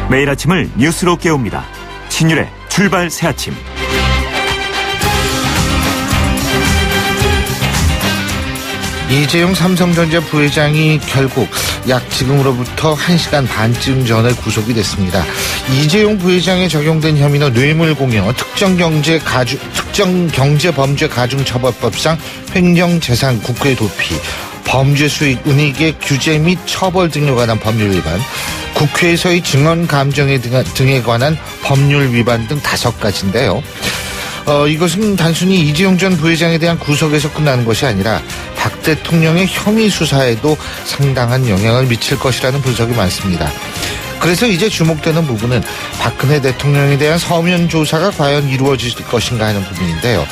매일 아침을 뉴스로 깨웁니다. 신율의 출발 새아침. 이재용 삼성전자 부회장이 결국 약 지금으로부터 1시간 반쯤 전에 구속이 됐습니다. 이재용 부회장에 적용된 혐의는 뇌물공여, 특정경제범죄가중처벌법상 횡령재산 국외 도피, 범죄수익 은닉의 규제 및 처벌 등에 관한 법률 위반, 국회에서의 증언 감정 등에 관한 법률 위반 등 5가지인데요. 이것은 단순히 이재용 전 부회장에 대한 구속에서 끝나는 것이 아니라 박 대통령의 혐의 수사에도 상당한 영향을 미칠 것이라는 분석이 많습니다. 그래서 이제 주목되는 부분은 박근혜 대통령에 대한 서면 조사가 과연 이루어질 것인가 하는 부분인데요.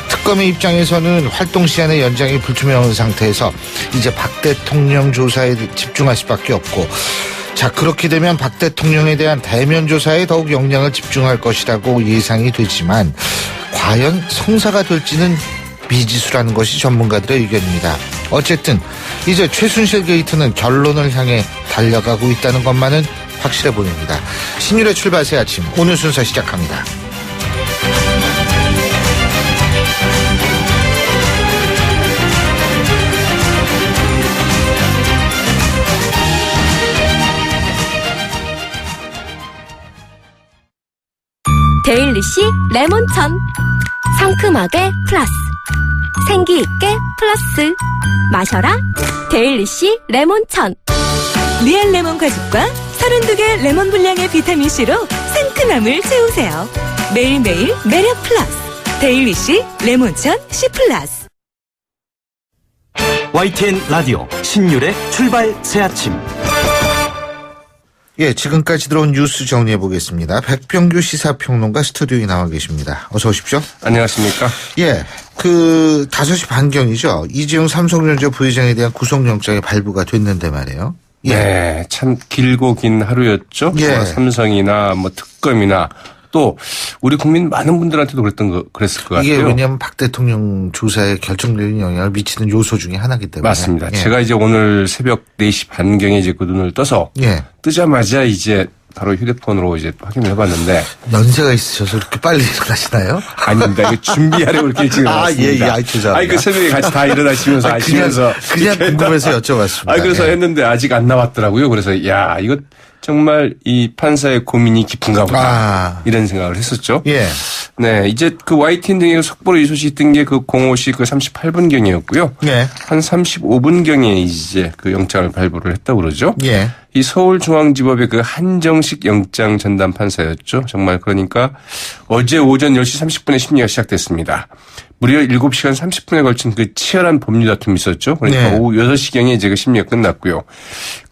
특검의 입장에서는 활동 시한의 연장이 불투명한 상태에서 이제 박 대통령 조사에 집중할 수밖에 없고, 자, 그렇게 되면 박 대통령에 대한 대면 조사에 더욱 영향을 집중할 것이라고 예상이 되지만 과연 성사가 될지는 미지수라는 것이 전문가들의 의견입니다. 어쨌든 이제 최순실 게이트는 결론을 향해 달려가고 있다는 것만은 확실해 보입니다. 신율의 출발 새 아침, 오늘 순서 시작합니다. 데일리씨 레몬천. 상큼하게 플러스, 생기있게 플러스. 마셔라 데일리씨 레몬천. 리얼 레몬 가죽과 32개 레몬 분량의 비타민C로 상큼함을 채우세요. 매일매일 매력 플러스 데일리씨 레몬천 C 플러스. YTN 라디오 신율의 출발 새아침. 예, 지금까지 들어온 뉴스 정리해 보겠습니다. 백병규 시사평론가 스튜디오에 나와 계십니다. 어서 오십시오. 안녕하십니까. 예, 5시 반경이죠. 이재용 삼성전자 부회장에 대한 구속영장이 발부가 됐는데 말이에요. 예. 네, 참 길고 긴 하루였죠. 예. 삼성이나 특검이나 또 우리 국민 많은 분들한테도 그랬을 것 같아요. 이게 왜냐하면 박 대통령 조사에 결정적인 영향을 미치는 요소 중에 하나이기 때문에. 맞습니다. 예. 제가 이제 오늘 새벽 4시 반경에 이제 그 눈을 떠서 예. 뜨자마자 이제 바로 휴대폰으로 이제 확인을 해봤는데. 연세가 있으셔서 이렇게 빨리 일어나시나요? 아닙니다. 이거 준비하려고 이렇게 일찍 일어났습니다. 예, 죄송합니다. 새벽에 같이 다 일어나시면서 아시면서. 그냥 궁금해서 여쭤봤습니다. 그래서 했는데 아직 안 나왔더라고요. 그래서 이거 정말 이 판사의 고민이 깊은가 보다. 이런 생각을 했었죠. 예. 네. 이제 YTN 등의 속보로 이 소식이 뜬 게 05시 38분경이었고요. 예. 한 35분경에 이제 영장을 발부를 했다고 그러죠. 예. 이 서울중앙지법의 한정식 영장 전담 판사였죠. 정말 그러니까 어제 오전 10시 30분에 심리가 시작됐습니다. 무려 7시간 30분에 걸친 치열한 법률 다툼이 있었죠. 그러니까 네. 오후 6시경에 이제 심리가 끝났고요.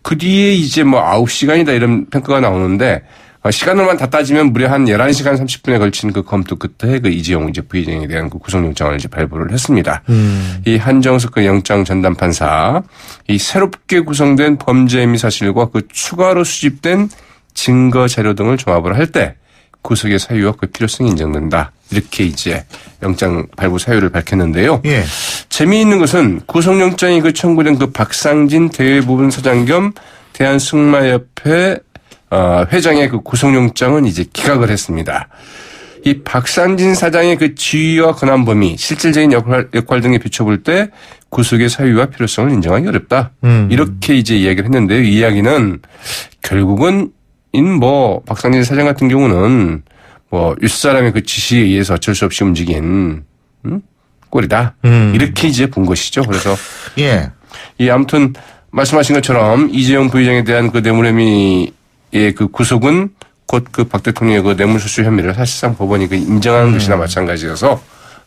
그 뒤에 이제 9시간이다 이런 평가가 나오는데 시간으로만 다 따지면 무려 한 11시간 30분에 걸친 검토 끝에 이재용 부회장에 대한 구속영장을 이제 발부를 했습니다. 이 한정석 영장 전담 판사, 이 새롭게 구성된 범죄 혐의 사실과 추가로 수집된 증거 자료 등을 종합을 할 때 구속의 사유와 필요성이 인정된다. 이렇게 이제 영장 발부 사유를 밝혔는데요. 예. 재미있는 것은 구속영장이 청구된 박상진 대외부분사장 겸 대한승마협회 회장의 구속영장은 이제 기각을 했습니다. 이 박상진 사장의 지위와 권한 범위, 실질적인 역할 등에 비춰볼 때 구속의 사유와 필요성을 인정하기 어렵다. 이렇게 이제 이야기를 했는데요. 이 이야기는 결국은 박상진 사장 같은 경우는 윗사람의 지시에 의해서 어쩔 수 없이 움직인 꼴이다. 이렇게 이제 본 것이죠. 그래서 예. 아무튼 말씀하신 것처럼 이재용 부회장에 대한 뇌물 혐의의 구속은 곧 박 대통령의 뇌물수수 혐의를 사실상 법원이 인정하는 것이나 마찬가지여서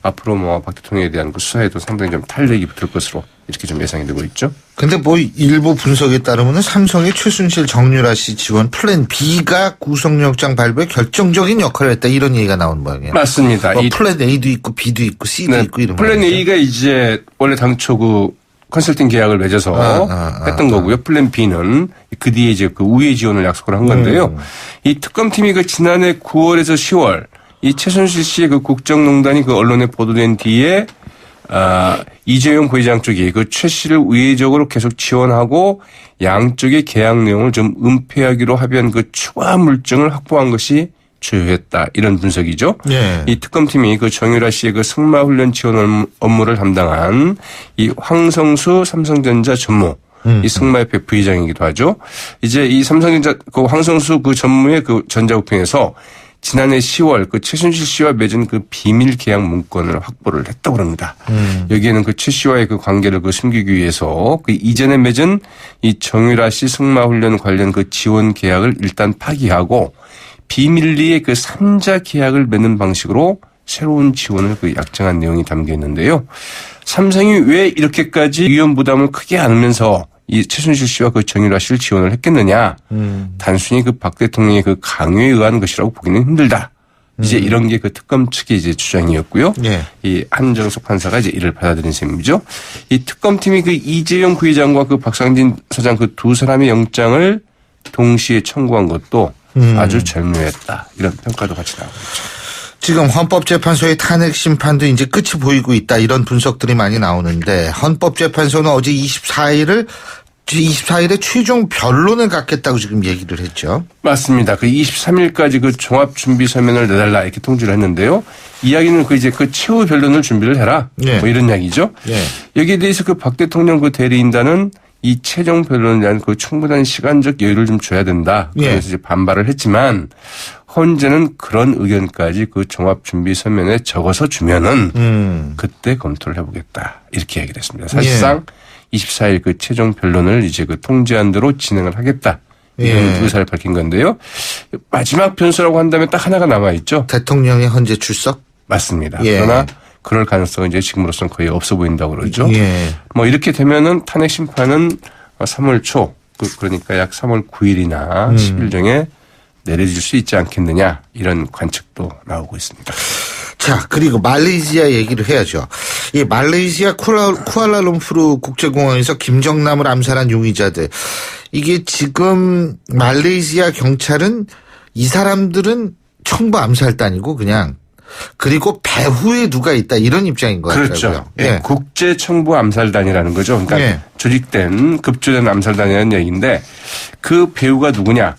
앞으로 박 대통령에 대한 수사에도 상당히 좀 탄력이 붙을 것으로 이렇게 좀 예상이 되고 있죠. 근데 일부 분석에 따르면 삼성의 최순실 정유라 씨 지원 플랜 B가 구속영장 발부에 결정적인 역할을 했다 이런 얘기가 나오는 모양이에요. 맞습니다. 플랜 A도 있고 B도 있고 C도 있고 이런 플랜 말이죠. A가 이제 원래 당초 컨설팅 계약을 맺어서 했던 거고요. 플랜 B는 그 뒤에 이제 우회 지원을 약속을 한 건데요. 이 특검팀이 지난해 9월에서 10월 이 최순실 씨의 국정농단이 언론에 보도된 뒤에 이재용 부회장 쪽이 그 최 씨를 우회적으로 계속 지원하고 양쪽의 계약 내용을 좀 은폐하기로 합의한 그 추가 물증을 확보한 것이 주요했다. 이런 분석이죠. 예. 이 특검팀이 그 정유라 씨의 그 승마훈련 지원 업무를 담당한 이 황성수 삼성전자 전무 이 승마협회 부회장이기도 하죠. 이제 이 삼성전자 그 황성수 그 전무의 그 전자우편에서 지난해 10월 그 최순실 씨와 맺은 그 비밀 계약 문건을 확보를 했다고 합니다. 여기에는 그 최 씨와의 그 관계를 그 숨기기 위해서 그 이전에 맺은 이 정유라 씨 승마훈련 관련 그 지원 계약을 일단 파기하고 비밀리에 그 3자 계약을 맺는 방식으로 새로운 지원을 그 약정한 내용이 담겨 있는데요. 삼성이 왜 이렇게까지 위험 부담을 크게 안으면서 이 최순실 씨와 그 정유라 씨를 지원을 했겠느냐. 단순히 그 박 대통령의 그 강요에 의한 것이라고 보기는 힘들다. 이제 이런 게 그 특검 측의 이제 주장이었고요. 예. 이 한정숙 판사가 이제 이를 받아들인 셈이죠. 이 특검팀이 그 이재용 부회장과 그 박상진 사장 그 두 사람의 영장을 동시에 청구한 것도 아주 절묘했다. 이런 평가도 같이 나오고 있죠. 지금 헌법재판소의 탄핵 심판도 이제 끝이 보이고 있다. 이런 분석들이 많이 나오는데 헌법재판소는 어제 24일에 최종 변론을 갖겠다고 지금 얘기를 했죠. 맞습니다. 그 23일까지 그 종합준비 서면을 내달라 이렇게 통지를 했는데요. 이야기는 그 이제 그 최후 변론을 준비를 해라. 예. 뭐 이런 이야기죠. 예. 여기에 대해서 그 박 대통령 그 대리인단은 이 최종 변론에 대한 그 충분한 시간적 여유를 좀 줘야 된다. 예. 그래서 이제 반발을 했지만 헌재는 그런 의견까지 그 종합준비 서면에 적어서 주면은 그때 검토를 해보겠다. 이렇게 얘기를 했습니다. 사실상 24일 그 최종 변론을 이제 그 통제한 대로 진행을 하겠다. 이런 의사를 밝힌 건데요. 마지막 변수라고 한다면 딱 하나가 남아있죠. 대통령의 헌재 출석? 맞습니다. 예. 그러나 그럴 가능성은 이제 지금으로서는 거의 없어 보인다고 그러죠. 예. 뭐 이렇게 되면은 탄핵 심판은 3월 초, 그러니까 약 3월 9일이나 10일 중에 내려질 수 있지 않겠느냐 이런 관측도 나오고 있습니다. 자, 그리고 말레이시아 얘기를 해야죠. 이 말레이시아 쿠알라룸푸르 국제공항에서 김정남을 암살한 용의자들. 이게 지금 말레이시아 경찰은 이 사람들은 청부 암살단이고 그냥 그리고 배후에 누가 있다 이런 입장인 것 같아요. 그렇죠. 예. 국제 청부 암살단이라는 거죠. 그러니까 예. 조직된 급조된 암살단이라는 얘기인데 그 배후가 누구냐?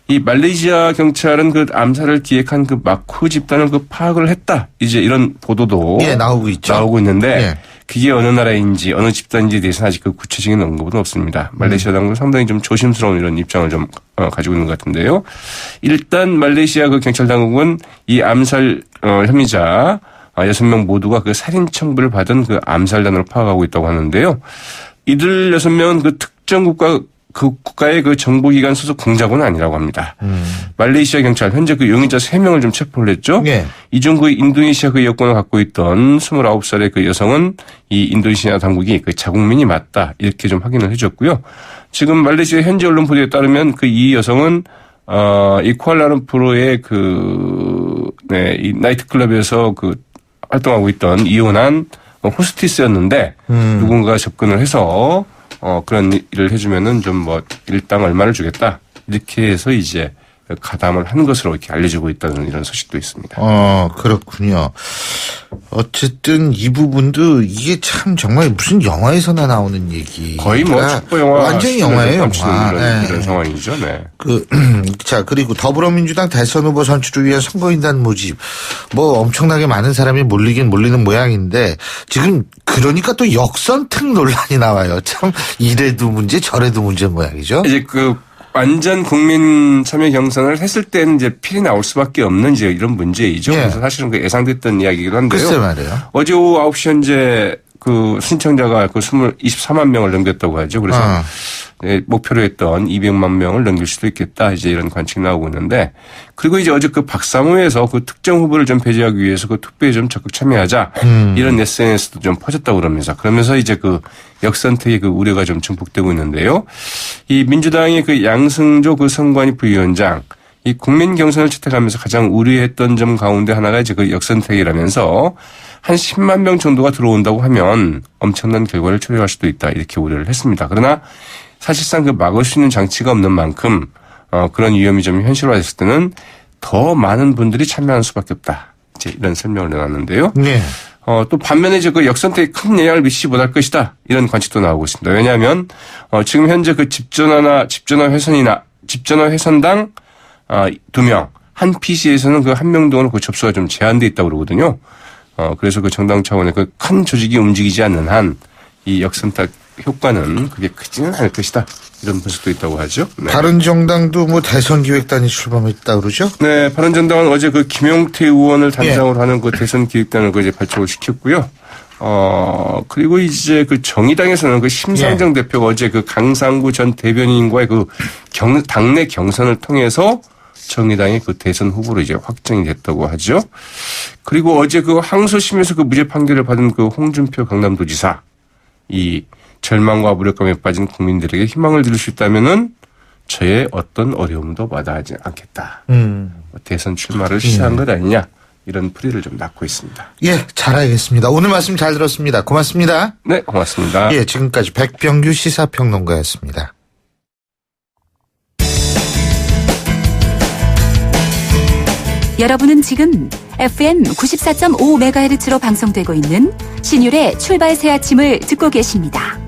이 말레이시아 경찰은 그 암살을 기획한 그 마쿠 집단을 그 파악을 했다. 이제 이런 보도도 예, 나오고 있죠. 나오고 있는데 예. 그게 어느 나라인지 어느 집단인지에 대해서는 아직 그 구체적인 언급은 없습니다. 말레이시아 당국은 상당히 좀 조심스러운 이런 입장을 좀 가지고 있는 것 같은데요. 일단 말레이시아 그 경찰 당국은 이 암살 혐의자 6명 모두가 그 살인 청부를 받은 그 암살단으로 파악하고 있다고 하는데요. 이들 6명은 그 특정 국가의 그 정보기관 소속 공작원은 아니라고 합니다. 말레이시아 경찰 현재 그 용의자 3명을 좀 체포를 했죠. 예. 이 중 그 인도네시아 그 여권을 갖고 있던 29살의 그 여성은 이 인도네시아 당국이 그 자국민이 맞다 이렇게 좀 확인을 해줬고요. 지금 말레이시아 현지 언론 보도에 따르면 그 이 여성은 이 쿠알라룸푸르의 이 나이트클럽에서 그 활동하고 있던 이혼한 호스티스였는데 누군가가 접근을 해서 그런 일을 해주면은 좀 뭐 일당 얼마를 주겠다 이렇게 해서 이제 가담을 한 것으로 이렇게 알려지고 있다는 이런 소식도 있습니다. 그렇군요. 어쨌든 이 부분도 이게 참 정말 무슨 영화에서나 나오는 얘기. 거의 뭐 첩보 영화 완전히 영화예요, 영화. 이런 상황이죠. 네. 자, 그리고 더불어민주당 대선 후보 선출을 위한 선거인단 모집. 뭐 엄청나게 많은 사람이 몰리는 모양인데 지금 그러니까 또 역선택 논란이 나와요. 참 이래도 문제 저래도 문제 모양이죠. 이제 완전 국민 참여 경선을 했을 때는 이제 필이 나올 수밖에 없는 이제 이런 문제이죠. 예. 그래서 사실은 예상됐던 이야기이기도 한데요. 글쎄 말이에요. 어제 오후 9시 현재 그 신청자가 24만 명을 넘겼다고 하죠. 그래서 목표로 했던 200만 명을 넘길 수도 있겠다. 이제 이런 관측이 나오고 있는데 그리고 이제 어제 그 박사모에서 그 특정 후보를 좀 배제하기 위해서 그 투표에 좀 적극 참여하자 이런 SNS도 좀 퍼졌다고 그러면서 그러면서 이제 그 역선택의 그 우려가 좀 증폭되고 있는데요. 이 민주당의 그 양승조 그 선관위 부위원장 이 국민 경선을 채택하면서 가장 우려했던 점 가운데 하나가 이제 그 역선택이라면서 한 10만 명 정도가 들어온다고 하면 엄청난 결과를 초래할 수도 있다 이렇게 우려를 했습니다. 그러나 사실상 그 막을 수 있는 장치가 없는 만큼 그런 위험이 좀 현실화됐을 때는 더 많은 분들이 참여하는 수밖에 없다. 이제 이런 설명을 내놨는데요. 네. 또 반면에 이제 그 역선택에 큰 영향을 미치지 못할 것이다. 이런 관측도 나오고 있습니다. 왜냐하면 지금 현재 그 집전화 회선당 2명, 한 PC에서는 그 한 명 동안 그 접수가 좀 제한돼 있다고 그러거든요. 그래서 그 정당 차원의 그 큰 조직이 움직이지 않는 한 이 역선택 효과는 그게 크지는 않을 것이다. 이런 분석도 있다고 하죠. 네. 바른정당도 뭐 대선 기획단이 출범했다 그러죠? 네, 바른정당은 어제 그 김용태 의원을 단장으로 하는 그 대선 기획단을 그 이제 발족을 시켰고요. 그리고 이제 그 정의당에서는 그 심상정 대표가 어제 그 강상구 전 대변인과의 그 당내 경선을 통해서 정의당의 그 대선 후보로 이제 확정이 됐다고 하죠. 그리고 어제 그 항소심에서 그 무죄 판결을 받은 그 홍준표 경남도지사 이 절망과 무력감에 빠진 국민들에게 희망을 드릴 수 있다면은 저의 어떤 어려움도 마다하지 않겠다. 대선 출마를 시사한 것 아니냐. 이런 풀이를 좀 낳고 있습니다. 예, 잘 알겠습니다. 오늘 말씀 잘 들었습니다. 고맙습니다. 네, 고맙습니다. 예, 지금까지 백병규 시사평론가였습니다. 여러분은 지금 FM 94.5MHz로 방송되고 있는 신율의 출발 새 아침을 듣고 계십니다.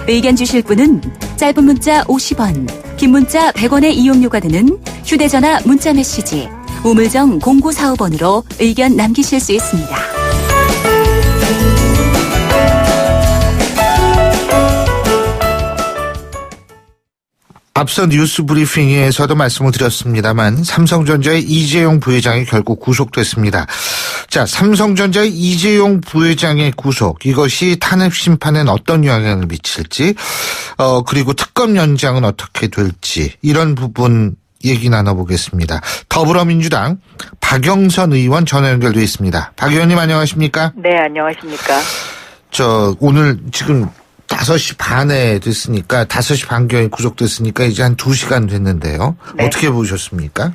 의견 주실 분은 짧은 문자 50원, 긴 문자 100원의 이용료가 드는 휴대전화 문자 메시지 우물정 0945번으로 의견 남기실 수 있습니다. 앞서 뉴스 브리핑에서도 말씀을 드렸습니다만 삼성전자의 이재용 부회장이 결국 구속됐습니다. 자, 삼성전자의 이재용 부회장의 구속, 이것이 탄핵 심판엔 어떤 영향을 미칠지, 그리고 특검 연장은 어떻게 될지, 이런 부분 얘기 나눠보겠습니다. 더불어민주당 박영선 의원 전화 연결돼 있습니다. 박 의원님 안녕하십니까? 네, 안녕하십니까? 오늘 지금 5시 반에 됐으니까 5시 반경에 구속됐으니까 이제 한 2시간 됐는데요. 네. 어떻게 보셨습니까?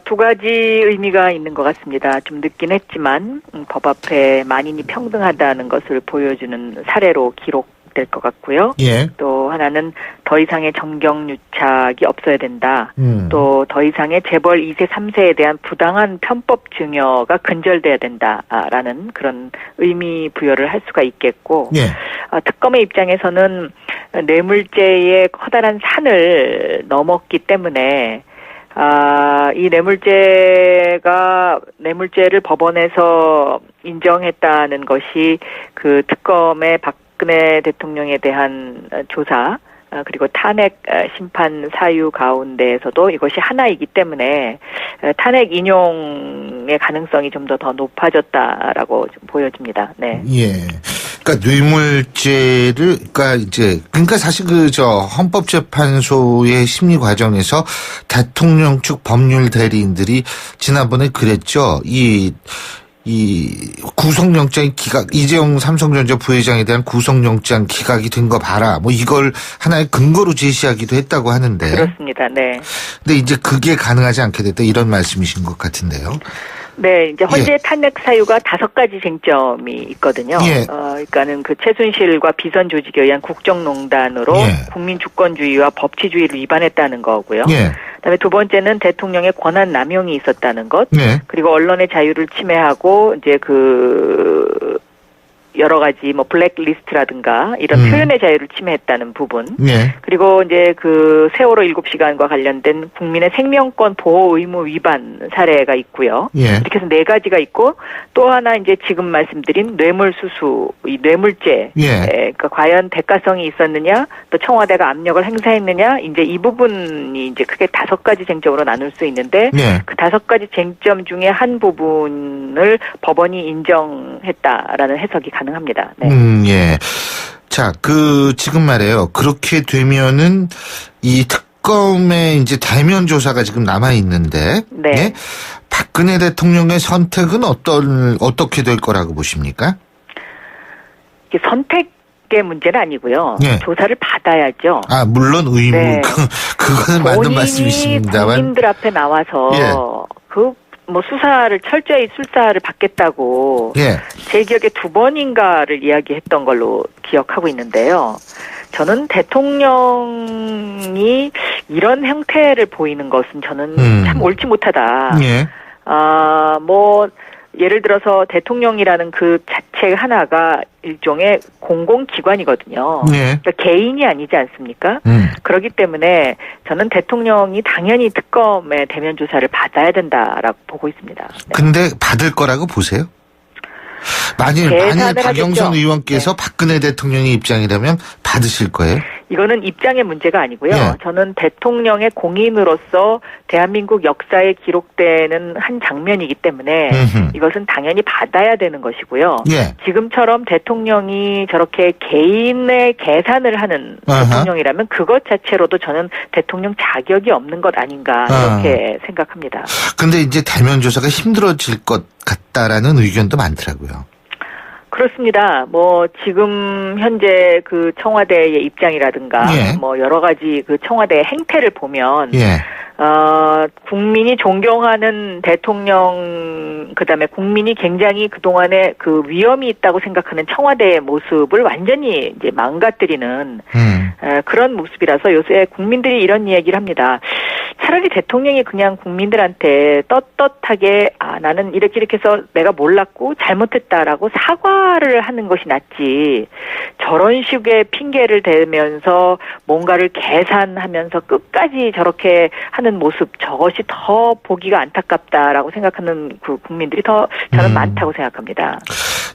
두 가지 의미가 있는 것 같습니다. 좀 늦긴 했지만 법 앞에 만인이 평등하다는 것을 보여주는 사례로 기록될 것 같고요. 예. 또 하나는 더 이상의 정경유착이 없어야 된다. 또 더 이상의 재벌 2세, 3세에 대한 부당한 편법 증여가 근절돼야 된다라는 그런 의미 부여를 할 수가 있겠고, 예. 특검의 입장에서는 뇌물죄의 커다란 산을 넘었기 때문에 이 뇌물죄를 법원에서 인정했다는 것이 그 특검의 박근혜 대통령에 대한 조사, 그리고 탄핵 심판 사유 가운데에서도 이것이 하나이기 때문에 탄핵 인용의 가능성이 좀 더 높아졌다라고 좀 보여집니다. 네. 예. 그러니까 뇌물죄를, 그러니까 사실 헌법재판소의 심리 과정에서 대통령 측 법률 대리인들이 지난번에 그랬죠. 이 구속영장이 이재용 삼성전자 부회장에 대한 구속영장 기각이 된 거 봐라. 뭐 이걸 하나의 근거로 제시하기도 했다고 하는데. 그렇습니다. 네. 근데 이제 그게 가능하지 않게 됐다. 이런 말씀이신 것 같은데요. 네, 이제 헌재 탄핵 사유가 5가지 쟁점이 있거든요. 예. 그러니까는 그 최순실과 비선 조직에 의한 국정농단으로 국민 주권주의와 법치주의를 위반했다는 거고요. 예. 그다음에 두 번째는 대통령의 권한 남용이 있었다는 것. 네. 그리고 언론의 자유를 침해하고 이제 여러 가지 뭐 블랙리스트라든가 이런 표현의 자유를 침해했다는 부분. 네. 그리고 이제 그 세월호 7시간과 관련된 국민의 생명권 보호 의무 위반 사례가 있고요. 예. 이렇게 해서 4가지가 있고 또 하나 이제 지금 말씀드린 뇌물수수, 이 뇌물죄. 예. 그러니까 과연 대가성이 있었느냐, 또 청와대가 압력을 행사했느냐, 이제 이 부분이 이제 크게 5가지 쟁점으로 나눌 수 있는데 예. 그 5가지 쟁점 중에 한 부분을 법원이 인정했다라는 해석이 가능합니다. 네. 예. 자, 지금 말이에요. 그렇게 되면은 이 특검의 이제 대면 조사가 지금 남아 있는데, 네. 예? 박근혜 대통령의 선택은 어떻게 될 거라고 보십니까? 이게 선택의 문제는 아니고요. 예. 조사를 받아야죠. 물론 의무, 네. 그거는 맞는 본인이 말씀이십니다만. 국민들 앞에 나와서 수사를 철저히 수사를 받겠다고 예. 제 기억에 2번인가를 이야기했던 걸로 기억하고 있는데요. 저는 대통령이 이런 형태를 보이는 것은 저는 참 옳지 못하다. 예. 예를 들어서 대통령이라는 그 자체 하나가 일종의 공공기관이거든요. 네. 그러니까 개인이 아니지 않습니까? 그렇기 때문에 저는 대통령이 당연히 특검의 대면 조사를 받아야 된다라고 보고 있습니다. 네. 근데 받을 거라고 보세요? 만일 박영선 의원께서 박근혜 대통령의 입장이라면 받으실 거예요? 이거는 입장의 문제가 아니고요. 예. 저는 대통령의 공인으로서 대한민국 역사에 기록되는 한 장면이기 때문에 이것은 당연히 받아야 되는 것이고요. 예. 지금처럼 대통령이 저렇게 개인의 계산을 하는 대통령이라면 그것 자체로도 저는 대통령 자격이 없는 것 아닌가 이렇게 생각합니다. 근데 이제 대면 조사가 힘들어질 것 같다라는 의견도 많더라고요. 그렇습니다. 뭐 지금 현재 그 청와대의 입장이라든가 예. 뭐 여러 가지 그 청와대의 행태를 보면 예. 국민이 존경하는 대통령 그다음에 국민이 굉장히 그동안에 그 위험이 있다고 생각하는 청와대의 모습을 완전히 이제 망가뜨리는 그런 모습이라서 요새 국민들이 이런 얘기를 합니다. 차라리 대통령이 그냥 국민들한테 떳떳하게 나는 이렇게 해서 내가 몰랐고 잘못했다라고 사과를 하는 것이 낫지 저런 식의 핑계를 대면서 뭔가를 계산하면서 끝까지 저렇게 하는 모습 저것이 더 보기가 안타깝다라고 생각하는 그 국민들이 더 저는 많다고 생각합니다.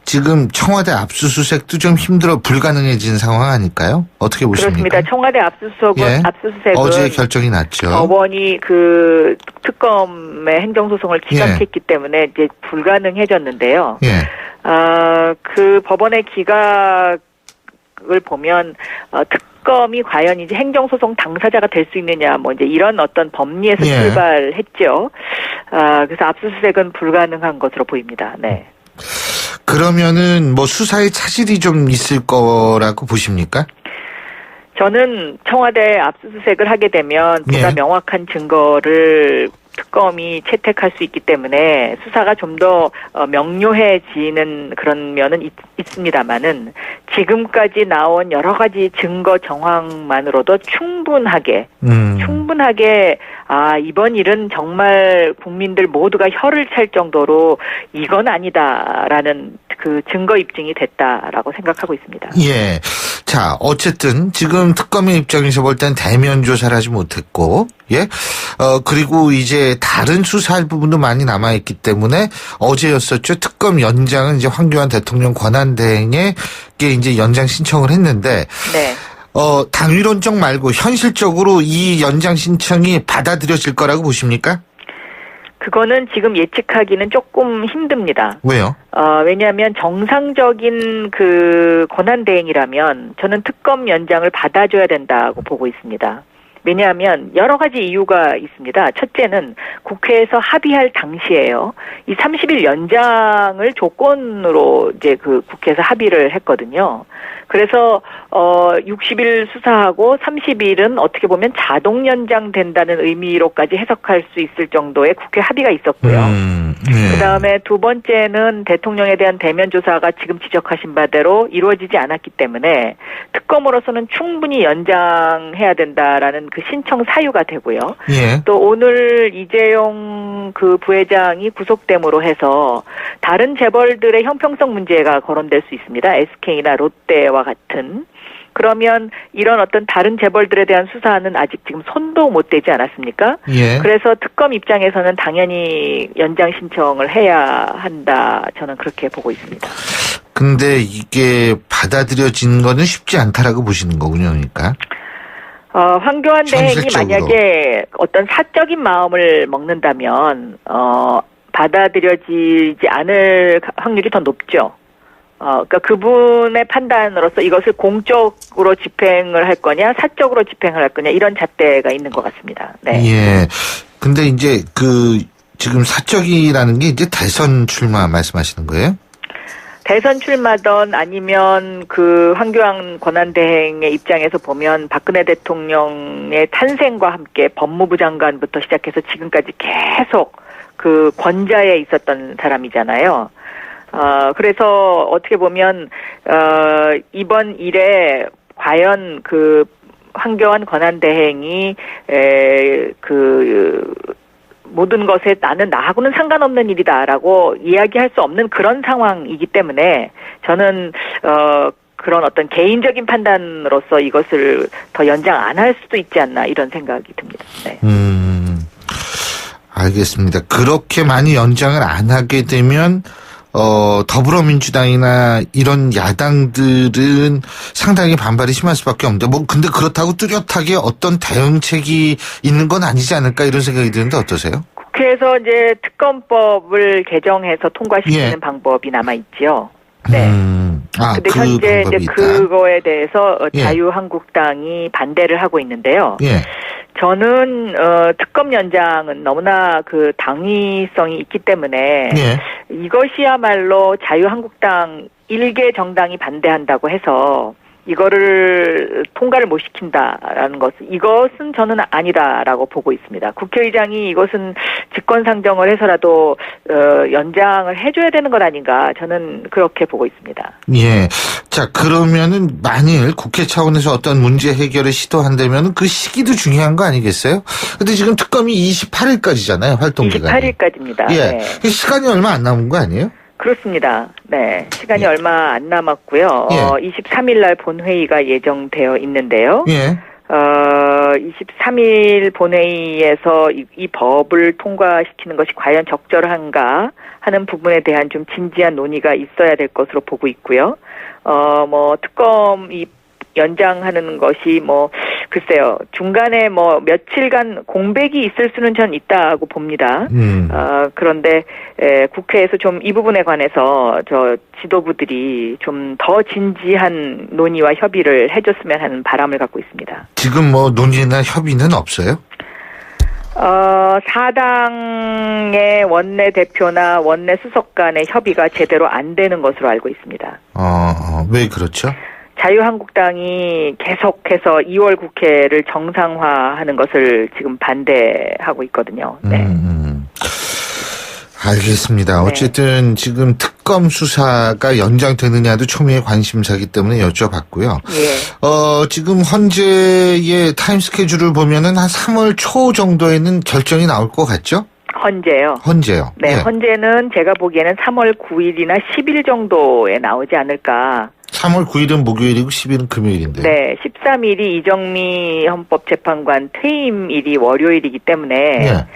지금 청와대 압수수색도 좀 힘들어 불가능해진 상황 아닐까요? 어떻게 보십니까? 그렇습니다. 청와대 압수수색은 어제 결정이 났죠. 법원이 그 특검의 행정소송을 기각했기 때문에 이제 불가능해졌는데요. 예. 그 법원의 기각을 보면 특검이 과연 이제 행정소송 당사자가 될 수 있느냐, 뭐 이제 이런 어떤 법리에서 예. 출발했죠. 그래서 압수수색은 불가능한 것으로 보입니다. 네. 그러면은 뭐 수사에 차질이 좀 있을 거라고 보십니까? 저는 청와대 압수수색을 하게 되면 보다 예. 명확한 증거를 특검이 채택할 수 있기 때문에 수사가 좀 더 명료해지는 그런 면은 있습니다만은 지금까지 나온 여러 가지 증거 정황만으로도 충분하게 이번 일은 정말 국민들 모두가 혀를 찰 정도로 이건 아니다라는 그 증거 입증이 됐다라고 생각하고 있습니다. 예. 자, 어쨌든 지금 특검의 입장에서 볼 땐 대면 조사를 하지 못했고, 예. 그리고 이제 다른 수사할 부분도 많이 남아있기 때문에 어제였었죠. 특검 연장은 이제 황교안 대통령 권한대행에게 이제 연장 신청을 했는데, 네. 당위론적 말고 현실적으로 이 연장 신청이 받아들여질 거라고 보십니까? 그거는 지금 예측하기는 조금 힘듭니다. 왜요? 왜냐하면 정상적인 그 권한대행이라면 저는 특검 연장을 받아줘야 된다고 보고 있습니다. 왜냐하면 여러 가지 이유가 있습니다. 첫째는 국회에서 합의할 당시에요. 이 30일 연장을 조건으로 이제 그 국회에서 합의를 했거든요. 그래서 60일 수사하고 30일은 어떻게 보면 자동 연장된다는 의미로까지 해석할 수 있을 정도의 국회 합의가 있었고요. 네. 그다음에 두 번째는 대통령에 대한 대면 조사가 지금 지적하신 바대로 이루어지지 않았기 때문에 특검으로서는 충분히 연장해야 된다라는 그 신청 사유가 되고요. 예. 또 오늘 이재용 그 부회장이 구속됨으로 해서 다른 재벌들의 형평성 문제가 거론될 수 있습니다. SK나 롯데와 같은. 그러면 이런 어떤 다른 재벌들에 대한 수사는 아직 지금 손도 못 대지 않았습니까? 예. 그래서 특검 입장에서는 당연히 연장 신청을 해야 한다. 저는 그렇게 보고 있습니다. 근데 이게 받아들여진 거는 쉽지 않다라고 보시는 거군요, 그러니까. 황교안 대행이 현실적으로. 만약에 어떤 사적인 마음을 먹는다면, 받아들여지지 않을 확률이 더 높죠. 그러니까 그분의 판단으로서 이것을 공적으로 집행을 할 거냐, 사적으로 집행을 할 거냐, 이런 잣대가 있는 것 같습니다. 네. 예. 근데 이제 지금 사적이라는 게 이제 대선 출마 말씀하시는 거예요? 대선 출마든 아니면 그 황교안 권한대행의 입장에서 보면 박근혜 대통령의 탄생과 함께 법무부 장관부터 시작해서 지금까지 계속 그 권좌에 있었던 사람이잖아요. 그래서 어떻게 보면 이번 일에 과연 그 황교안 권한대행이 모든 것에 나하고는 상관없는 일이다라고 이야기할 수 없는 그런 상황이기 때문에 저는 그런 어떤 개인적인 판단으로서 이것을 더 연장 안 할 수도 있지 않나 이런 생각이 듭니다. 네. 알겠습니다. 그렇게 많이 연장을 안 하게 되면 더불어민주당이나 이런 야당들은 상당히 반발이 심할 수밖에 없는데, 근데 그렇다고 뚜렷하게 어떤 대응책이 있는 건 아니지 않을까 이런 생각이 드는데 어떠세요? 국회에서 이제 특검법을 개정해서 통과시키는 예. 방법이 남아있지요. 네. 근데 그 현재 이제 방법이 있다. 그거에 대해서 예. 자유한국당이 반대를 하고 있는데요. 예. 저는 특검 연장은 너무나 그 당위성이 있기 때문에 예. 이것이야말로 자유한국당 일개 정당이 반대한다고 해서 이거를 통과를 못 시킨다라는 이것은 저는 아니다라고 보고 있습니다. 국회의장이 이것은 직권상정을 해서라도 연장을 해줘야 되는 것 아닌가, 저는 그렇게 보고 있습니다. 예. 자, 그러면은 만일 국회 차원에서 어떤 문제 해결을 시도한다면 그 시기도 중요한 거 아니겠어요? 근데 지금 특검이 28일까지잖아요, 활동 기간이. 28일까지입니다. 예. 네. 시간이 얼마 안 남은 거 아니에요? 그렇습니다. 네. 시간이 얼마 안 남았고요. 예. 23일 날 본회의가 예정되어 있는데요. 예. 23일 본회의에서 이 법을 통과시키는 것이 과연 적절한가 하는 부분에 대한 좀 진지한 논의가 있어야 될 것으로 보고 있고요. 특검 연장하는 것이 글쎄요, 중간에 며칠간 공백이 있을 수는 전 있다고 봅니다. 그런데 국회에서 좀 이 부분에 관해서 지도부들이 좀 더 진지한 논의와 협의를 해줬으면 하는 바람을 갖고 있습니다. 지금 논의나 협의는 없어요? 사당의 원내대표나 원내수석 간의 협의가 제대로 안 되는 것으로 알고 있습니다. 왜 그렇죠? 자유한국당이 계속해서 2월 국회를 정상화하는 것을 지금 반대하고 있거든요. 네. 알겠습니다. 네. 어쨌든 지금 특검 수사가 연장되느냐도 초미의 관심사기 때문에 여쭤봤고요. 예. 지금 현재의 타임 스케줄을 보면은 한 3월 초 정도에는 결정이 나올 것 같죠? 헌재요. 네, 예. 헌재는 제가 보기에는 3월 9일이나 10일 정도에 나오지 않을까. 3월 9일은 목요일이고 10일은 금요일인데. 네, 13일이 이정미 헌법재판관 퇴임일이 월요일이기 때문에 예.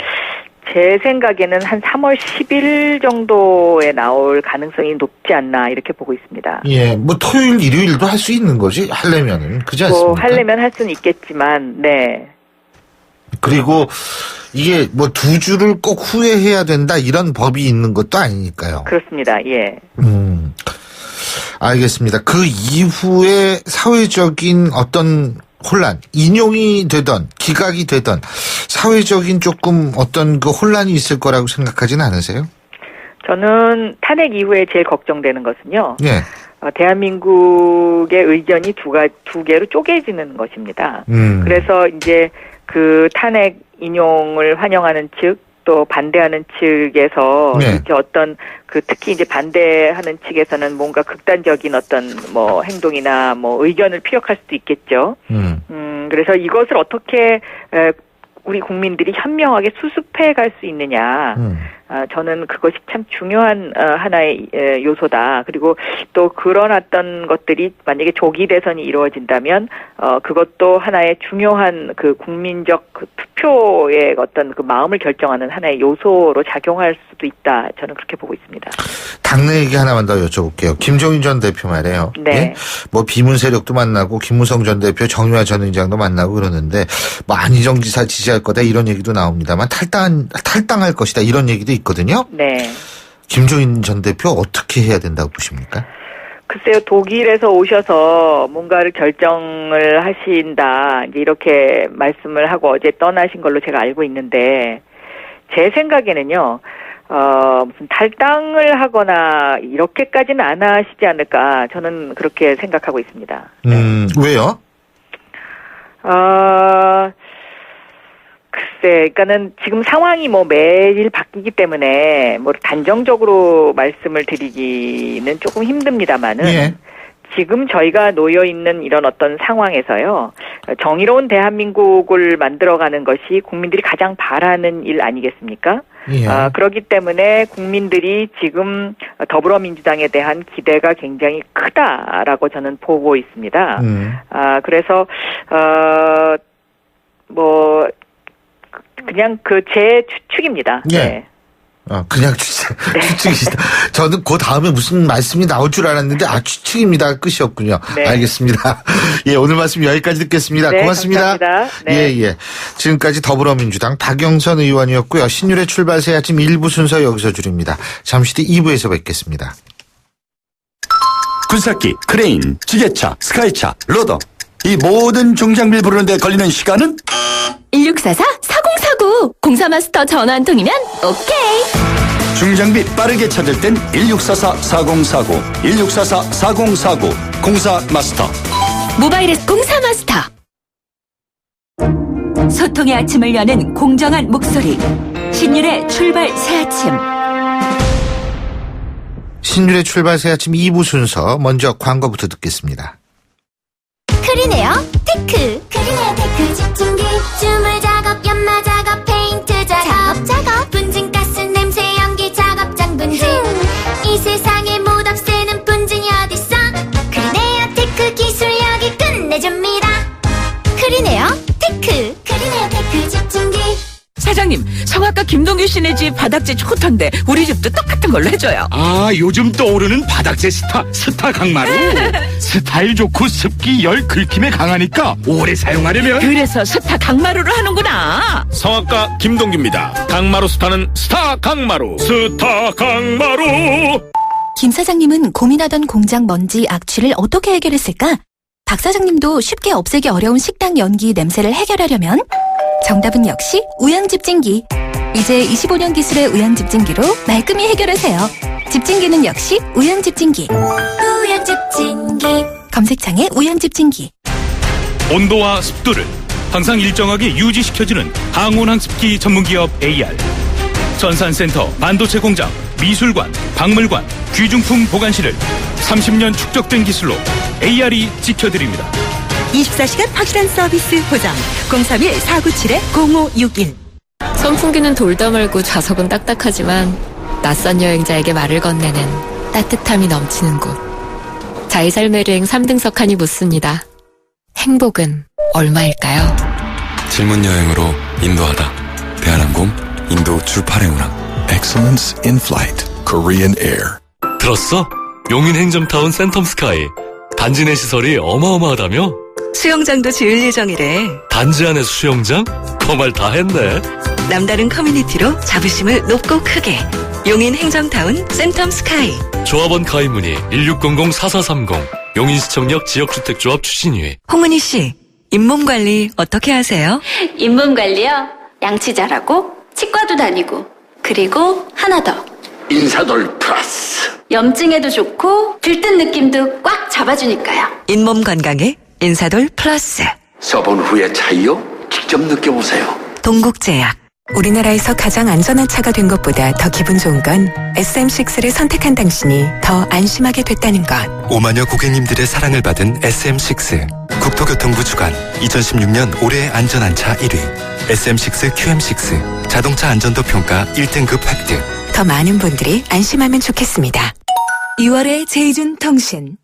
제 생각에는 한 3월 10일 정도에 나올 가능성이 높지 않나 이렇게 보고 있습니다. 예, 토요일, 일요일도 할 수 있는 거지, 하려면은. 그렇지 않습니까? 하려면 할 수는 있겠지만, 네. 그리고 이게 2주를 꼭 후회해야 된다 이런 법이 있는 것도 아니니까요. 그렇습니다. 예. 알겠습니다. 그 이후에 사회적인 어떤 혼란, 인용이 되던 기각이 되던 사회적인 조금 어떤 그 혼란이 있을 거라고 생각하지는 않으세요? 저는 탄핵 이후에 제일 걱정되는 것은요. 예. 대한민국의 의견이 두 개로 쪼개지는 것입니다. 그래서 이제 그 탄핵 인용을 환영하는 측, 또 반대하는 측에서 네. 이렇게 어떤 특히 이제 반대하는 측에서는 뭔가 극단적인 어떤 행동이나 의견을 피력할 수도 있겠죠. 그래서 이것을 어떻게 우리 국민들이 현명하게 수습해 갈 수 있느냐. 저는 그것이 참 중요한 하나의 요소다. 그리고 또 그런 어떤 것들이 만약에 조기 대선이 이루어진다면 그것도 하나의 중요한 그 국민적 투표의 어떤 그 마음을 결정하는 하나의 요소로 작용할 수도 있다. 저는 그렇게 보고 있습니다. 당내 얘기 하나만 더 여쭤볼게요. 김종인 전 대표 말이에요. 네. 예? 비문 세력도 만나고 김무성 전 대표, 정유화 전 의장도 만나고 그러는데 안희정 지사 지지할 거다 이런 얘기도 나옵니다만 탈당할 것이다 이런 얘기도 있거든요. 네. 김종인 전 대표 어떻게 해야 된다고 보십니까? 글쎄요, 독일에서 오셔서 뭔가를 결정을 하신다, 이제 이렇게 말씀을 하고 어제 떠나신 걸로 제가 알고 있는데, 제 생각에는요, 무슨 탈당을 하거나 이렇게까지는 안 하시지 않을까, 저는 그렇게 생각하고 있습니다. 왜요? 글쎄, 그러니까는 지금 상황이 매일 바뀌기 때문에 단정적으로 말씀을 드리기는 조금 힘듭니다만은 예. 지금 저희가 놓여 있는 이런 어떤 상황에서요, 정의로운 대한민국을 만들어가는 것이 국민들이 가장 바라는 일 아니겠습니까? 예. 그렇기 때문에 국민들이 지금 더불어민주당에 대한 기대가 굉장히 크다라고 저는 보고 있습니다. 그래서 그냥 제 추측입니다. 예. 네. 그냥 추측이시다. 저는 그 다음에 무슨 말씀이 나올 줄 알았는데, 추측입니다. 끝이었군요. 네. 알겠습니다. 예, 오늘 말씀 여기까지 듣겠습니다. 네, 고맙습니다. 감사합니다. 네. 예. 지금까지 더불어민주당 박영선 의원이었고요. 신율의 출발 새 아침 1부 순서 여기서 줄입니다. 잠시 뒤 2부에서 뵙겠습니다. 군사기, 크레인, 지게차, 스카이차, 로더. 이 모든 중장비를 부르는데 걸리는 시간은? 1644-4049 공사마스터 전화 한 통이면 오케이. 중장비 빠르게 찾을 땐 1644-4049, 1644-4049, 공사마스터. 모바일에서 공사마스터. 소통의 아침을 여는 공정한 목소리. 신율의 출발 새 아침. 신율의 출발 새 아침 2부 순서, 먼저 광고부터 듣겠습니다. 크리네어 테크. 크리네어 테크 집중기. 주물 작업, 연마 작업, 페인트 작업. 분진가스 냄새 연기 작업장 분진. 이 세상에 못 없애는 분진이 어딨어. 크리네어 테크 기술력이 끝내줍니다. 크리네어 테크. 크리네어 테크 집중기. 사장님, 성악가 김동규 씨네 집 바닥재 좋던데 우리 집도 똑같은 걸로 해줘요. 요즘 떠오르는 바닥재 스타 강마루. 스타일 좋고 습기 열 긁힘에 강하니까 오래 사용하려면 그래서 스타 강마루로 하는구나. 성악가 김동규입니다. 강마루 스타는 스타 강마루. 스타 강마루. 김 사장님은 고민하던 공장 먼지 악취를 어떻게 해결했을까? 박 사장님도 쉽게 없애기 어려운 식당 연기 냄새를 해결하려면 정답은 역시 우양집진기. 이제 25년 기술의 우양집진기로 말끔히 해결하세요. 집진기는 역시 우양집진기. 우양집진기. 검색창에 우양집진기. 온도와 습도를 항상 일정하게 유지시켜주는 항온항습기 전문기업 AR. 전산센터, 반도체 공장, 미술관, 박물관, 귀중품 보관실을 30년 축적된 기술로 AR이 지켜드립니다. 24시간 확실한 서비스 보장. 031-497-0561. 선풍기는 돌다 말고 좌석은 딱딱하지만 낯선 여행자에게 말을 건네는 따뜻함이 넘치는 곳. 자이살메르행 3등석 칸이 묻습니다. 행복은 얼마일까요? 질문 여행으로 인도하다. 대한항공 인도 출발행운항. Excellence in Flight. Korean Air. 들었어? 용인 행정타운 센텀스카이. 단지 내 시설이 어마어마하다며? 수영장도 지을 예정이래. 단지 안에 수영장? 그 말 다 했네. 남다른 커뮤니티로 자부심을 높고 크게. 용인 행정타운 센텀스카이. 조합원 가입 문의 1600-4430. 용인시청역 지역주택조합 추진위회. 홍은희 씨, 잇몸관리 어떻게 하세요? 잇몸관리요? 양치 잘하고 치과도 다니고 그리고 하나 더. 인사돌 플러스. 염증에도 좋고 들뜬 느낌도 꽉 잡아주니까요. 잇몸 건강에 인사돌 플러스. 써본 후의 차이요? 직접 느껴보세요. 동국제약. 우리나라에서 가장 안전한 차가 된 것보다 더 기분 좋은 건 SM6를 선택한 당신이 더 안심하게 됐다는 것. 5만여 고객님들의 사랑을 받은 SM6. 국토교통부 주관 2016년 올해의 안전한 차 1위. SM6 QM6 자동차 안전도 평가 1등급 획득. 더 많은 분들이 안심하면 좋겠습니다. 6월의 제이준 통신.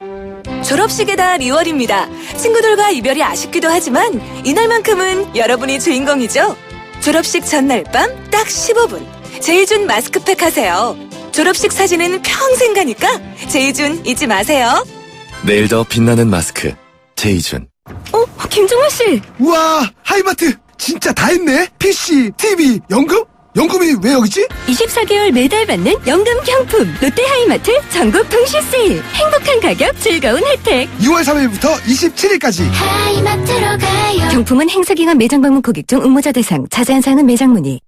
졸업식에다 리월입니다. 친구들과 이별이 아쉽기도 하지만 이날만큼은 여러분이 주인공이죠. 졸업식 전날 밤 딱 15분. 제이준 마스크팩 하세요. 졸업식 사진은 평생 가니까 제이준 잊지 마세요. 내일 더 빛나는 마스크 제이준. 김종호 씨. 우와, 하이마트 진짜 다 했네. PC, TV, 연금? 연금이 왜 여기지? 24개월 매달 받는 연금 경품. 롯데 하이마트 전국 동시 세일. 행복한 가격, 즐거운 혜택. 2월 3일부터 27일까지. 하이마트로 가요. 경품은 행사기간 매장 방문 고객 중 응모자 대상. 자세한 사항은 매장 문의.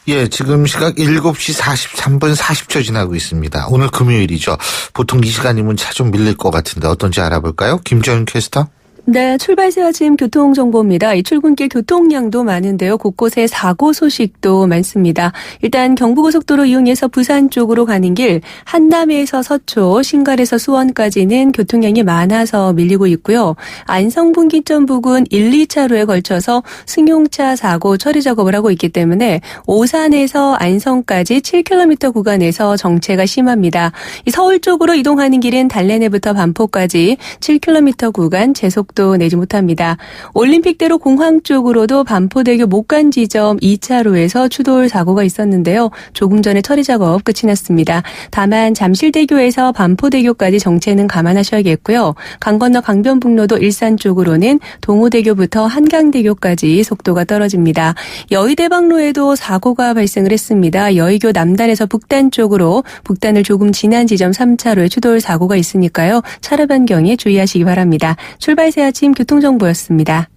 예, 지금 시각 7시 43분 40초 지나고 있습니다. 오늘 금요일이죠. 보통 이 시간이면 차 좀 밀릴 것 같은데 어떤지 알아볼까요? 김정은 캐스터? 네, 출발새 아침 교통정보입니다. 이 출근길 교통량도 많은데요. 곳곳에 사고 소식도 많습니다. 일단 경부고속도로 이용해서 부산 쪽으로 가는 길 한남에서 서초, 신갈에서 수원까지는 교통량이 많아서 밀리고 있고요. 안성분기점 부근 1, 2차로에 걸쳐서 승용차 사고 처리 작업을 하고 있기 때문에 오산에서 안성까지 7km 구간에서 정체가 심합니다. 이 서울 쪽으로 이동하는 길은 달래내부터 반포까지 7km 구간 제속 도 내지 못합니다. 올림픽대로 공항 쪽으로도 반포대교 목간 지점 2차로에서 추돌 사고가 있었는데요. 조금 전에 처리 작업 끝이 났습니다. 다만 잠실대교에서 반포대교까지 정체는 감안하셔야겠고요. 강 건너 강변북로도 일산 쪽으로는 동호대교부터 한강대교까지 속도가 떨어집니다. 여의대방로에도 사고가 발생을 했습니다. 여의교 남단에서 북단 쪽으로 북단을 조금 지난 지점 3차로에 추돌 사고가 있으니까요. 차로 변경에 주의하시기 바랍니다. 출발새 아침 교통정보였습니다.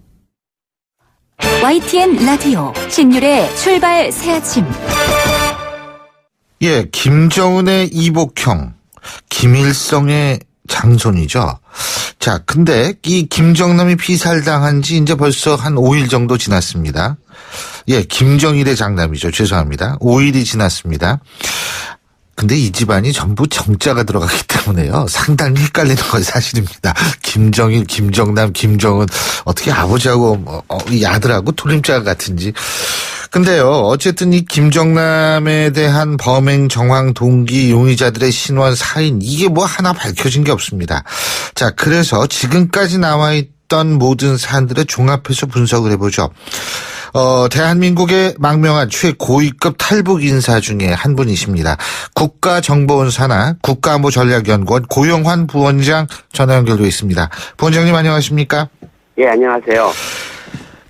YTN 라디오 신율의 출발 새 아침. 예, 김정은의 이복형, 김일성의 장손이죠. 자, 근데 이 김정남이 피살당한 지 이제 벌써 한 5일 정도 지났습니다. 예, 김정일의 장남이죠. 죄송합니다. 5일이 지났습니다. 근데 이 집안이 전부 정자가 들어가기 때문에요. 상당히 헷갈리는 건 사실입니다. 김정일, 김정남, 김정은 어떻게 아버지하고 이 아들하고 돌림자가 같은지. 근데요, 어쨌든 이 김정남에 대한 범행 정황 동기 용의자들의 신원 사인 이게 뭐 하나 밝혀진 게 없습니다. 자, 그래서 지금까지 나와 있던 모든 사안들을 종합해서 분석을 해보죠. 대한민국의 망명한 최고위급 탈북 인사 중에 한 분이십니다. 국가정보원 산하 국가안보전략연구원 고영환 부원장 전화 연결되어 있습니다. 부원장님 안녕하십니까? 예, 안녕하세요.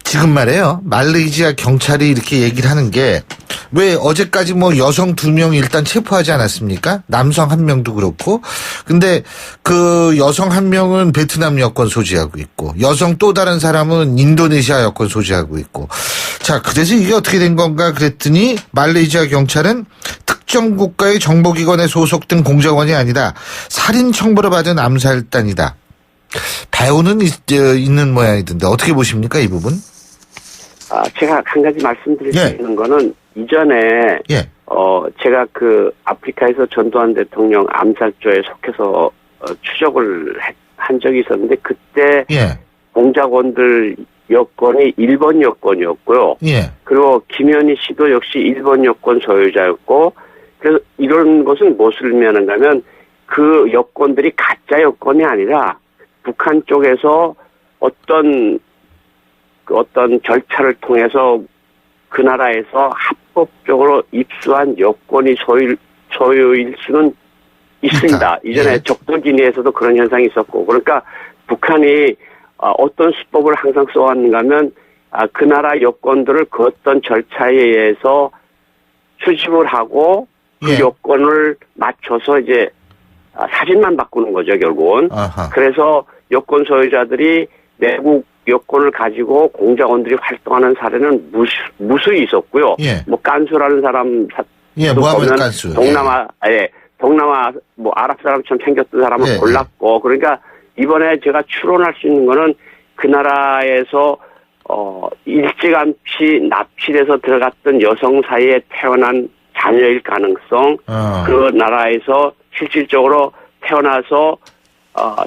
지금 말이에요. 말레이시아 경찰이 이렇게 얘기를 하는 게 왜 어제까지 뭐 여성 2명 일단 체포하지 않았습니까? 남성 1명도 그렇고. 근데 그 여성 1명은 베트남 여권 소지하고 있고 여성 또 다른 사람은 인도네시아 여권 소지하고 있고. 자, 그래서 이게 어떻게 된 건가 그랬더니 말레이시아 경찰은 특정 국가의 정보기관에 소속된 공작원이 아니라 살인 청부를 받은 암살단이다. 배우는 있는 모양이던데 어떻게 보십니까 이 부분? 제가 한 가지 말씀드릴 수 있는 거는 이전에 제가 그 아프리카에서 전두환 대통령 암살조에 속해서 추적을 한 적이 있었는데 그때 공작원들 여권이 1번 여권이었고요. 그리고 김현희 씨도 역시 1번 여권 소유자였고 그래서 이런 것은 무엇을 의미하는가 하면 그 여권들이 가짜 여권이 아니라 북한 쪽에서 어떤 절차를 통해서 그 나라에서 합법적으로 입수한 여권이 소유일 수는 있습니다. 이전에 적도기니에서도 그런 현상이 있었고 그러니까 북한이 어떤 수법을 항상 써왔는가 하면 그 나라 여권들을 그 어떤 절차에 의해서 수집을 하고 그 여권을 맞춰서 이제 사진만 바꾸는 거죠 결국은. 그래서 여권 소유자들이 내국 여권을 가지고 공작원들이 활동하는 사례는 무수히 있었고요. 뭐 깐수라는 사람 보면 깐수. 동남아 뭐 아랍 사람처럼 생겼던 사람은 골랐고 그러니까 이번에 제가 추론할 수 있는 거는 그 나라에서 일찌감치 납치돼서 들어갔던 여성 사이에 태어난 자녀일 가능성, 그 나라에서 실질적으로 태어나서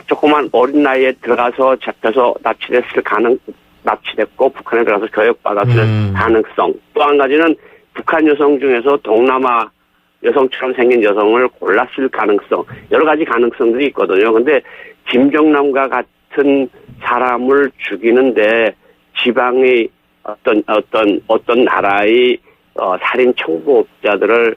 조그만 어린 나이에 들어가서 잡혀서 납치됐고 북한에 들어가서 교육받았을 가능성. 또 한 가지는 북한 여성 중에서 동남아 여성처럼 생긴 여성을 골랐을 가능성. 여러 가지 가능성들이 있거든요. 근데 김정남과 같은 사람을 죽이는데 지방의 어떤 나라의 살인 청부업자들을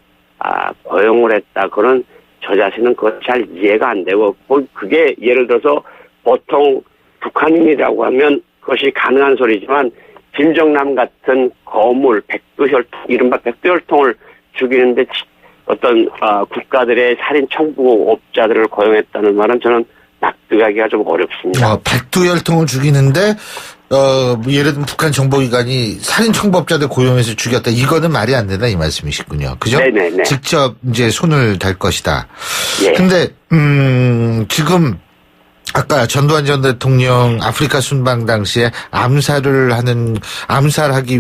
고용을 했다. 그런 저 자신은 그것 잘 이해가 안 되고, 그게 예를 들어서 보통 북한인이라고 하면 그것이 가능한 소리지만, 김정남 같은 거물, 이른바 백두혈통을 죽이는데 어떤 국가들의 살인 청부업자들을 고용했다는 말은 저는 납득하기가 좀 어렵습니다. 백두혈통을 죽이는데 예를 들면 북한 정보기관이 살인 청부업자들 고용해서 죽였다. 이거는 말이 안 된다 이 말씀이시군요. 그죠? 네네네. 직접 이제 손을 댈 것이다. 예. 근데 지금 아까 전두환 전 대통령 아프리카 순방 당시에 암살하기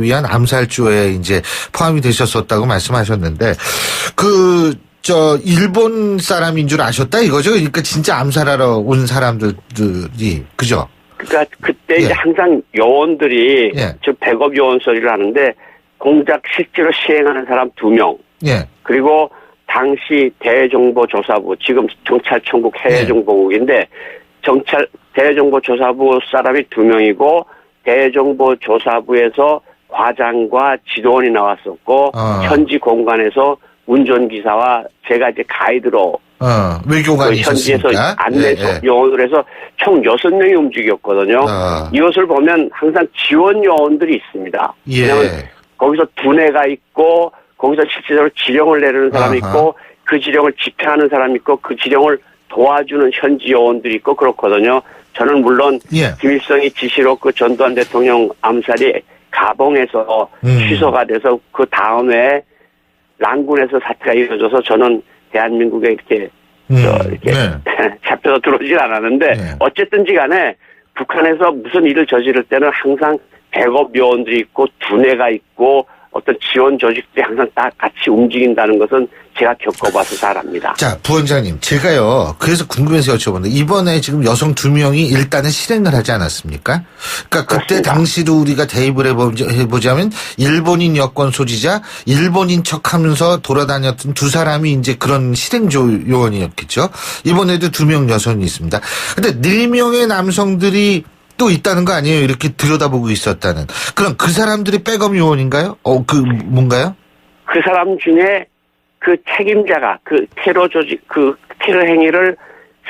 위한 암살조에 이제 포함이 되셨었다고 말씀하셨는데, 일본 사람인 줄 아셨다 이거죠? 그러니까 진짜 암살하러 온 사람들이, 그죠? 그러니까 그때 이제 항상 요원들이, 즉 백업 요원 소리를 하는데, 공작 실제로 시행하는 사람 2명. 그리고 당시 대정보조사부, 지금 경찰청국 해외정보국인데, 대정보조사부 사람이 2명이고, 대정보조사부에서 과장과 지도원이 나왔었고, 현지 공간에서 운전기사와 제가 이제 가이드로, 외교관이 현지에서 있었으니까. 요원을 해서 총 6명이 움직였거든요. 이것을 보면 항상 지원 요원들이 있습니다. 왜냐하면 거기서 두뇌가 있고, 거기서 실제로 지령을 내리는 사람이 있고, 그 지령을 집행하는 사람이 있고, 그 지령을 도와주는 현지 요원들이 있고 그렇거든요. 저는 물론 김일성이 지시로 그 전두환 대통령 암살이 가봉에서 취소가 돼서 그 다음에 란군에서 사태가 이루어져서 저는 대한민국에 이렇게 잡혀서 들어오질 않았는데 어쨌든지 간에 북한에서 무슨 일을 저지를 때는 항상 백업 요원들이 있고 두뇌가 있고 어떤 지원 조직들이 항상 다 같이 움직인다는 것은 제가 겪어봐서 잘 압니다. 자, 부원장님, 제가요, 그래서 궁금해서 여쭤보는데, 이번에 지금 여성 2명이 일단은 실행을 하지 않았습니까? 그러니까 그때 그렇습니다. 당시도 우리가 대입을 해보자면, 일본인 여권 소지자, 일본인 척 하면서 돌아다녔던 2사람이 이제 그런 실행 요원이었겠죠? 이번에도 2명 여성이 있습니다. 근데 4명의 남성들이 또 있다는 거 아니에요? 이렇게 들여다보고 있었다는. 그럼 그 사람들이 백업 요원인가요? 뭔가요? 그 사람 중에 그 책임자가, 그 테러 조직, 그 테러 행위를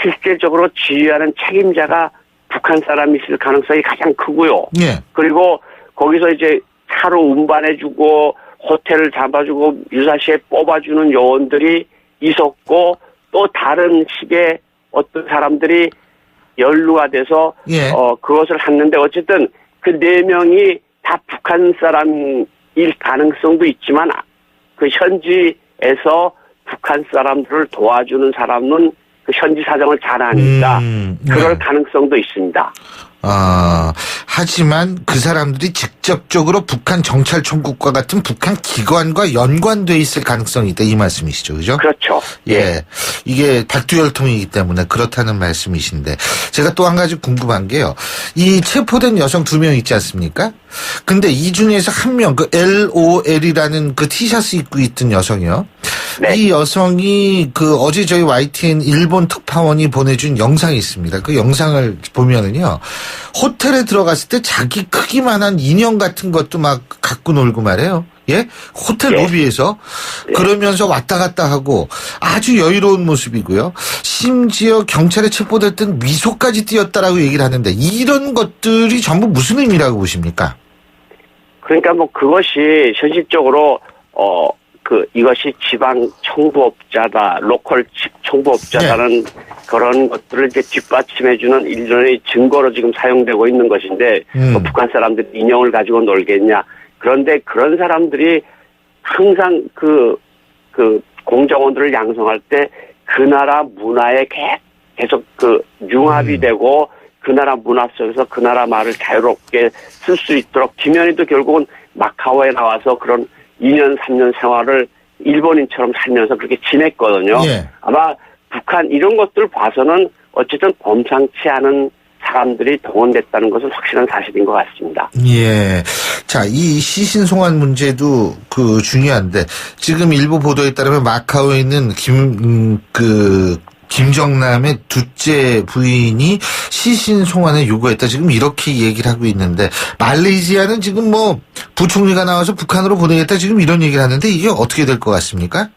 실질적으로 지휘하는 책임자가 북한 사람이 있을 가능성이 가장 크고요. 그리고 거기서 이제 차로 운반해주고, 호텔을 잡아주고, 유사시에 뽑아주는 요원들이 있었고, 또 다른 식의 어떤 사람들이 연루가 돼서 그것을 했는데 어쨌든 그 4명이 다 북한 사람일 가능성도 있지만 그 현지에서 북한 사람들을 도와주는 사람은 그 현지 사정을 잘 아니까 그럴 가능성도 있습니다. 하지만 그 사람들이 직접적으로 북한 정찰총국과 같은 북한 기관과 연관돼 있을 가능성이 있다 이 말씀이시죠, 그죠? 그렇죠. 이게 백두혈통이기 때문에 그렇다는 말씀이신데 제가 또 한 가지 궁금한 게요. 이 체포된 여성 2명 있지 않습니까? 근데 이 중에서 한 명, 그 LOL이라는 그 티셔츠 입고 있던 여성이요. 이 여성이 그 어제 저희 YTN 일본 특파원이 보내준 영상이 있습니다. 그 영상을 보면은요. 호텔에 들어갔을 때 자기 크기만한 인형 같은 것도 막 갖고 놀고 말해요. 호텔 로비에서 그러면서 왔다 갔다 하고 아주 여유로운 모습이고요. 심지어 경찰에 체포됐던 미소까지 띄었다라고 얘기를 하는데 이런 것들이 전부 무슨 의미라고 보십니까? 그러니까 뭐 그것이 현실적으로 이것이 지방 청부업자다, 로컬 청부업자다는 그런 것들을 이제 뒷받침해주는 일련의 증거로 지금 사용되고 있는 것인데, 북한 사람들이 인형을 가지고 놀겠냐. 그런데 그런 사람들이 항상 그 공정원들을 양성할 때 그 나라 문화에 계속 융합이 되고 그 나라 문화 속에서 그 나라 말을 자유롭게 쓸 수 있도록 김현희도 결국은 마카오에 나와서 그런 2년, 3년 생활을 일본인처럼 살면서 그렇게 지냈거든요. 아마 북한 이런 것들 봐서는 어쨌든 범상치 않은 사람들이 동원됐다는 것은 확실한 사실인 것 같습니다. 자, 이 시신 송환 문제도 중요한데 지금 일부 보도에 따르면 마카오에 있는 김정남의 둘째 부인이 시신 송환을 요구했다. 지금 이렇게 얘기를 하고 있는데 말레이시아는 지금 뭐 부총리가 나와서 북한으로 보내겠다. 지금 이런 얘기를 하는데 이게 어떻게 될 것 같습니까?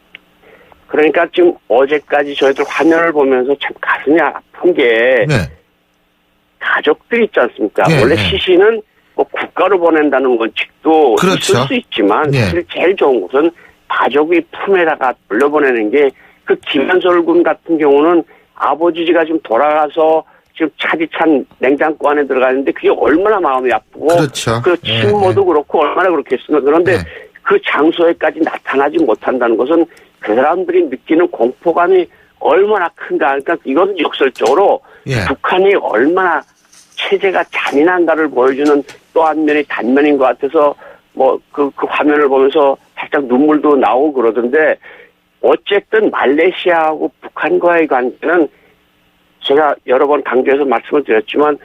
그러니까 지금 어제까지 저희들 화면을 보면서 참 가슴이 아픈 게 가족들이 있지 않습니까? 원래 시신은 뭐 국가로 보낸다는 원칙도 있을 수 있지만 사실 제일 좋은 것은 가족의 품에다가 돌려보내는 게 그 김현솔 군 같은 경우는 아버지 집가 지금 돌아가서 지금 차디찬 냉장고 안에 들어가 있는데 그게 얼마나 마음이 아프고 그 친모도 그렇고 얼마나 그렇겠습니까? 그런데 그 장소에까지 나타나지 못한다는 것은 그 사람들이 느끼는 공포감이 얼마나 큰가. 그러니까 이것은 역설적으로 예. 북한이 얼마나 체제가 잔인한가를 보여주는 또 한 면이 단면인 것 같아서 뭐 그 화면을 보면서 살짝 눈물도 나오고 그러던데 어쨌든 말레이시아하고 북한과의 관계는 제가 여러 번 강조해서 말씀을 드렸지만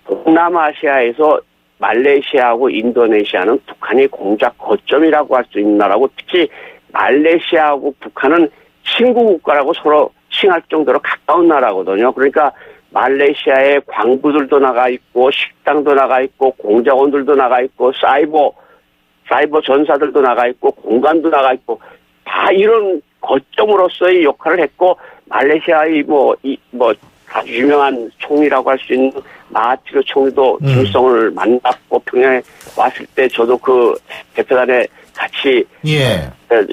동남아시아에서 말레이시아하고 인도네시아는 북한이 공작 거점이라고 할 수 있는 나라고 특히 말레이시아하고 북한은 친구 국가라고 서로 칭할 정도로 가까운 나라거든요. 그러니까 말레이시아에 광부들도 나가 있고 식당도 나가 있고 공작원들도 나가 있고 사이버 전사들도 나가 있고 공간도 나가 있고 다 이런 거점으로서의 역할을 했고 말레이시아의 아주 유명한 총리라고 할 수 있는 마하티르 총리도 김일성을 만났고 평양에 왔을 때 저도 그 대표단에 같이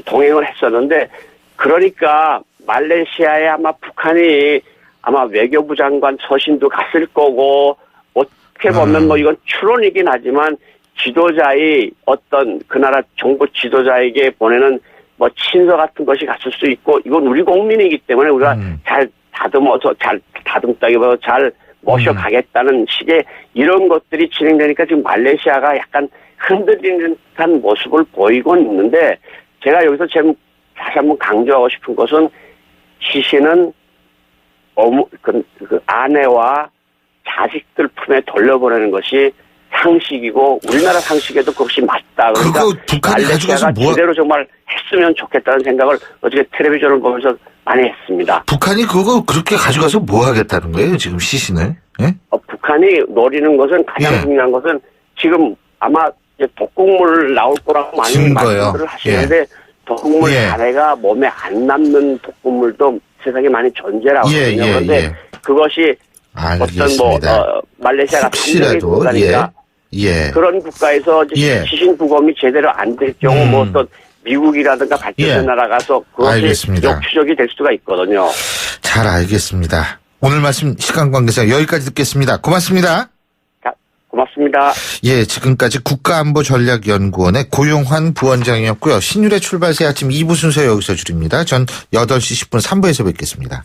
동행을 했었는데 그러니까 말레이시아에 아마 북한이 아마 외교부 장관 서신도 갔을 거고 어떻게 보면 뭐 이건 추론이긴 하지만 지도자의 어떤 그 나라 정부 지도자에게 보내는 뭐 친서 같은 것이 갔을 수 있고 이건 우리 국민이기 때문에 우리가 잘 다듬어서 잘 다듬다기보다 잘 모셔가겠다는 식의 이런 것들이 진행되니까 지금 말레이시아가 약간 흔들리는 듯한 모습을 보이곤 있는데 제가 여기서 다시 한번 강조하고 싶은 것은 시신은 그 아내와 자식들 품에 돌려보내는 것이 상식이고 우리나라 상식에도 그것이 맞다. 그러니까 그거 북한이 가져가서 제대로 정말 했으면 좋겠다는 생각을 어저께 텔레비전을 보면서 많이 했습니다. 북한이 그거 그렇게 가져가서 뭐 하겠다는 거예요? 지금 시신을? 예? 북한이 노리는 것은 가장 중요한 것은 지금 아마 이제 독극물 나올 거라고 많이 말씀들을 하시는데 독극물 잔해가 몸에 안 남는 독극물도 세상에 많이 존재라고 하거든요. 그런데 그것이 알겠습니다. 어떤 말레이시아가 독립의 국가니까 그런 국가에서 시신 부검이 제대로 안 될 경우 뭐 어떤 미국이라든가 발전된 나라 가서 그것이 역추적이 될 수가 있거든요. 잘 알겠습니다. 오늘 말씀 시간 관계상 여기까지 듣겠습니다. 고맙습니다. 고맙습니다. 예, 지금까지 국가안보전략연구원의 고용환 부원장이었고요. 신율의 출발새 아침 2부 순서 여기서 줄입니다. 전 8시 10분 3부에서 뵙겠습니다.